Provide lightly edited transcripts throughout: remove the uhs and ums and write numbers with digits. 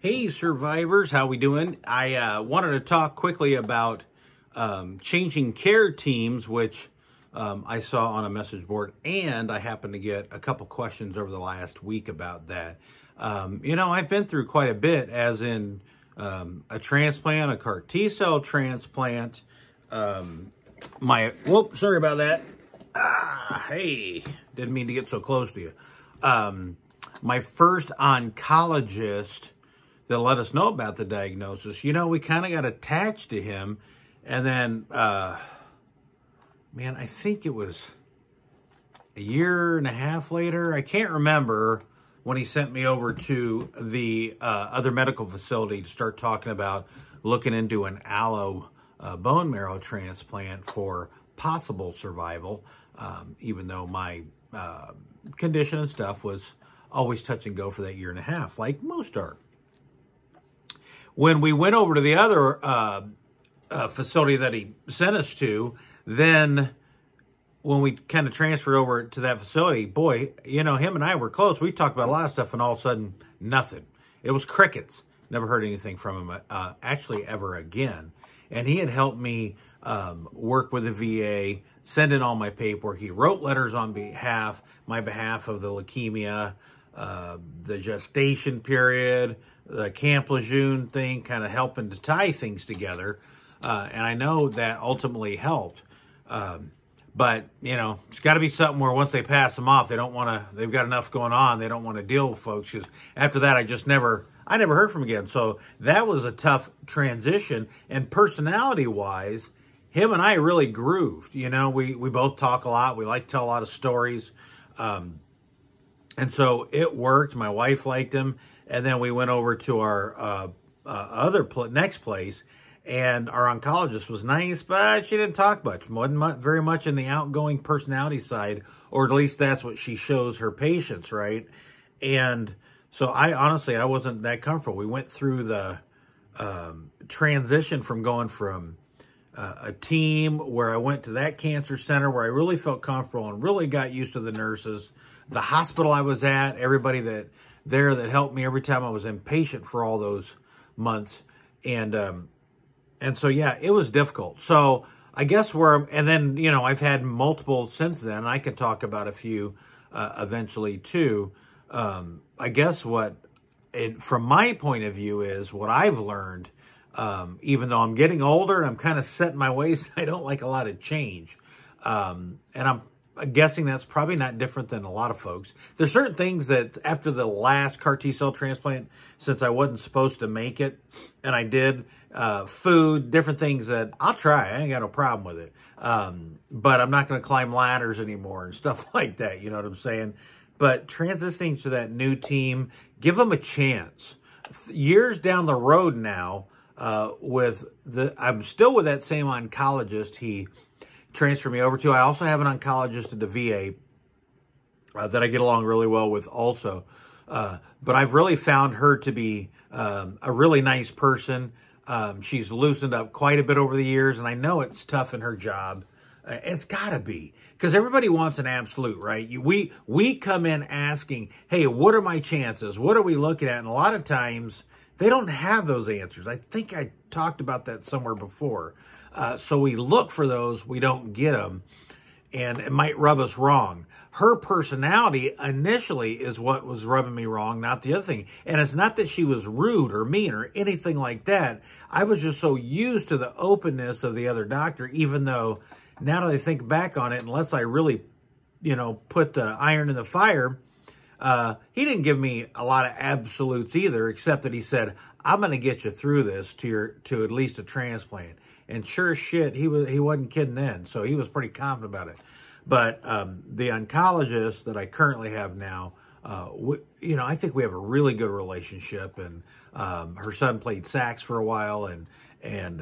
Hey survivors, how we doing? I wanted to talk quickly about changing care teams, which I saw on a message board, and I happened to get a couple questions over the last week about that. I've been through quite a bit, as in a transplant, a CAR T-cell transplant. Sorry about that. Hey, didn't mean to get so close to you. My first oncologist that let us know about the diagnosis, we kind of got attached to him. And then, I think it was a year and a half later, I can't remember, when he sent me over to the other medical facility to start talking about looking into an allo bone marrow transplant for possible survival, even though my condition and stuff was always touch and go for that year and a half, like most are. When we went over to the other facility that he sent us to, then when we kind of transferred over to that facility, boy, him and I were close. We talked about a lot of stuff, and all of a sudden, nothing. It was crickets. Never heard anything from him, actually, ever again. And he had helped me work with the VA, send in all my paperwork. He wrote letters on my behalf of the leukemia, the gestation period, the Camp Lejeune thing, kind of helping to tie things together. And I know that ultimately helped. But, it's got to be something where once they pass them off, they've got enough going on. They don't want to deal with folks. Because after that, I never heard from him again. So that was a tough transition. And personality-wise, him and I really grooved. We both talk a lot. We like to tell a lot of stories. And so it worked. My wife liked him. And then we went over to our next place. And our oncologist was nice, but she didn't talk much. Wasn't very much in the outgoing personality side, or at least that's what she shows her patients, right? And so I wasn't that comfortable. We went through the transition from going from a team where I went to that cancer center where I really felt comfortable and really got used to the nurses, the hospital I was at, everybody that helped me every time I was inpatient for all those months. And so, yeah, it was difficult. So I guess and then, I've had multiple since then. And I can talk about a few eventually too. I guess from my point of view is what I've learned, even though I'm getting older and I'm kind of set in my ways, I don't like a lot of change. And I'm guessing that's probably not different than a lot of folks. There's certain things that after the last CAR T-cell transplant, since I wasn't supposed to make it, and I did, food, different things that I'll try. I ain't got no problem with it. But I'm not going to climb ladders anymore and stuff like that. You know what I'm saying? But transitioning to that new team, give them a chance. Years down the road now, I'm still with that same oncologist he transferred me over to. I also have an oncologist at the VA that I get along really well with also. But I've really found her to be a really nice person. She's loosened up quite a bit over the years, and I know it's tough in her job. It's got to be, because everybody wants an absolute, right? We come in asking, hey, what are my chances? What are we looking at? And a lot of times, they don't have those answers. I think I talked about that somewhere before. So we look for those, we don't get them, and it might rub us wrong. Her personality initially is what was rubbing me wrong, not the other thing. And it's not that she was rude or mean or anything like that. I was just so used to the openness of the other doctor, even though now that I think back on it, unless I really, put the iron in the fire, he didn't give me a lot of absolutes either, except that he said, I'm going to get you through this to at least a transplant. And sure as shit, he wasn't kidding then. So he was pretty confident about it. But the oncologist that I currently have now, I think we have a really good relationship. And her son played sax for a while. And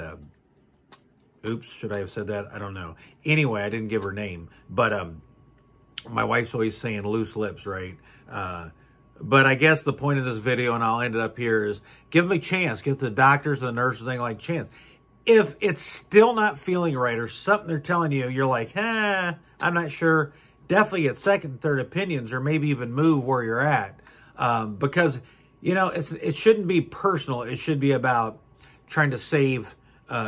oops, should I have said that? I don't know. Anyway, I didn't give her name. But my wife's always saying loose lips, right? But I guess the point of this video, and I'll end it up here, is give them a chance. Give the doctors and the nurses thing like a chance. If it's still not feeling right or something they're telling you, you're like, I'm not sure, definitely get second and third opinions, or maybe even move where you're at. Because you know, it shouldn't be personal. It should be about trying to save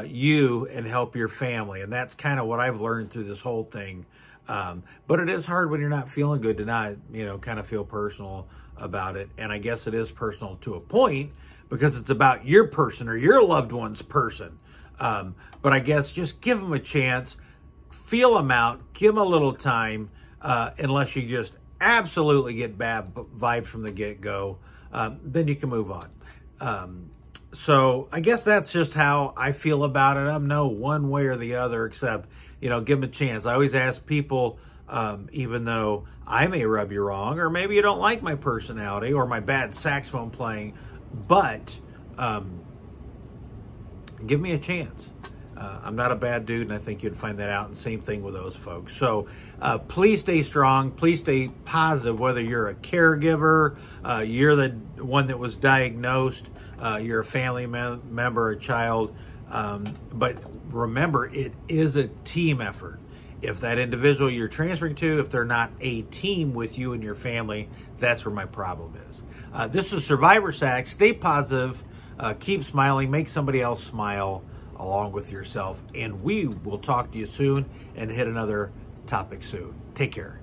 you and help your family. And that's kind of what I've learned through this whole thing. But it is hard when you're not feeling good to not, you know, kind of feel personal about it. And I guess it is personal to a point because it's about your person or your loved one's person. But I guess just give them a chance, feel them out, give them a little time, unless you just absolutely get bad vibes from the get-go, then you can move on. So I guess that's just how I feel about it. I'm no one way or the other, except, you know, give them a chance. I always ask people, even though I may rub you wrong, or maybe you don't like my personality or my bad saxophone playing, but give me a chance. I'm not a bad dude, and I think you'd find that out, and same thing with those folks. So please stay strong. Please stay positive, whether you're a caregiver, you're the one that was diagnosed, you're a family member, a child. But remember, it is a team effort. If that individual you're transferring to, if they're not a team with you and your family, that's where my problem is. This is Survivor Sax. Stay positive. Keep smiling. Make somebody else smile along with yourself. And we will talk to you soon and hit another topic soon. Take care.